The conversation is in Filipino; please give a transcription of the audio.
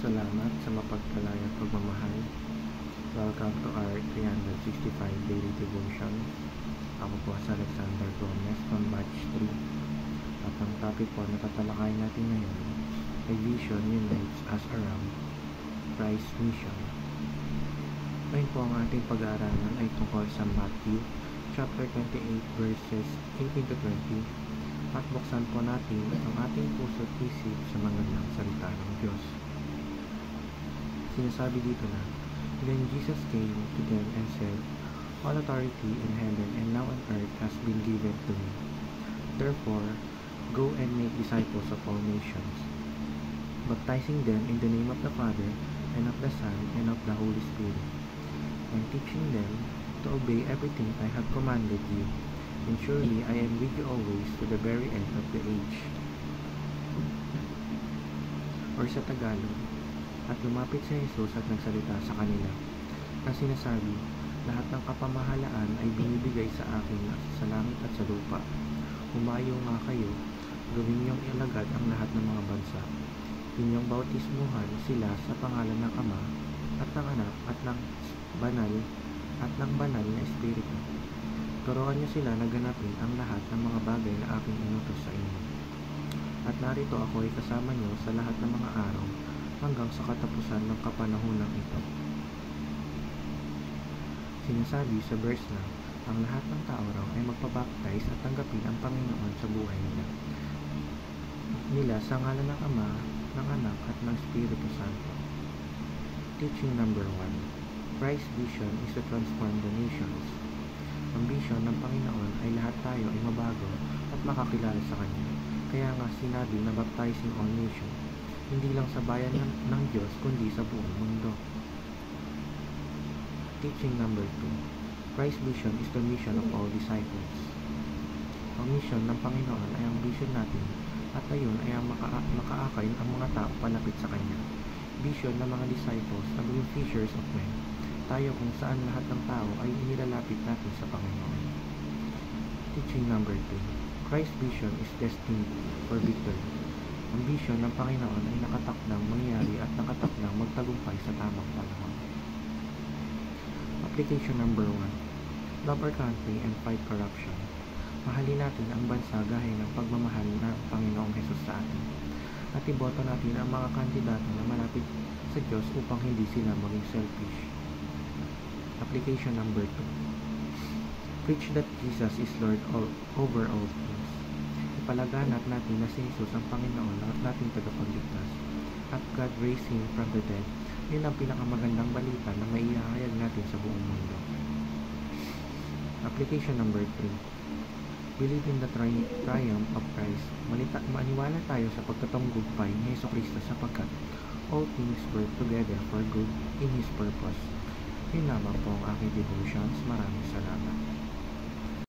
Salamat sa mapagpalayang pagmamahal. Welcome to our 365 Daily Devotion. Ako po si Alexander Gomez from Batch 3. At ang topic po na tatalakayin natin ngayon ay Vision Unites Us Around Christ's Mission. Ngayon po ang ating pag-aaralan ay tungkol sa Matthew chapter 28 verses 18 to 20. At buksan po natin ang ating puso at isip sa magandang salita ng Diyos. Sinasabi dito na, Then Jesus came to them and said, All authority in heaven and now on earth has been given to me. Therefore, go and make disciples of all nations, baptizing them in the name of the Father, and of the Son, and of the Holy Spirit, and teaching them to obey everything I have commanded you. And surely I am with you always to the very end of the age. Or sa Tagalog, at lumapit si Jesus at nagsalita sa kanila, na sinasabi, lahat ng kapamahalaan ay binibigay sa akin sa langit at sa lupa. Humayo nga kayo, gawin niyong ilagad ang lahat ng mga bansa. Inyong bautismuhan sila sa pangalan ng Ama, at ng Anak, at ng Banal na Espiritu. Turuan niyo sila na ganapin ang lahat ng mga bagay na aking inutos sa inyo. At narito ako ay kasama niyo sa lahat ng mga araw hanggang sa katapusan ng kapanahunan ito. Sinasabi sa verse na, ang lahat ng tao raw ay magpabaptize at tanggapin ang Panginoon sa buhay nila sa ngalan ng Ama, ng Anak, at ng Espiritu Santo. Teaching number 1. Christ's vision is to transform the nations. Ang vision ng Panginoon ay lahat tayo ay mabago at makakilala sa Kanya. Kaya nga sinabi na baptizing all nations, hindi lang sa bayan ng Diyos kundi sa buong mundo. Teaching number 2. Christ's vision is the mission of all disciples. Ang mission ng Panginoon ay ang vision natin at ayon ay ang makaakay ang mga tao palapit sa Kanya. Vision ng mga disciples na maging fishers of men. Tayo kung saan lahat ng tao ay inilalapit natin sa Panginoon. Teaching number 2. Christ's vision is destined for victory. Ang vision ng Panginoon ay nakatakdang mangyari at nakatakdang magtagumpay sa tamang panahon. Application number 1. Love our country and fight corruption. Mahalin natin ang bansa gaya ng pagmamahal ng Panginoong Hesus sa atin. At iboto natin ang mga kandidato na malapit sa Diyos upang hindi sila maging selfish. Application number 2. Preach that Jesus is Lord over all things. Ipalaganap natin na si Jesus ang Panginoon at nating tagapagligtas. At God raised Him from the dead. Yun ang pinakamagandang balita na maihahayag natin sa buong mundo. Application number 3. Believe in the triumph of Christ. Maniwala tayo sa pagtatanggugpay ni Jesucristo sapagkat all things work together for good in His purpose. Yun lamang po ang aking devotions. Maraming salamat.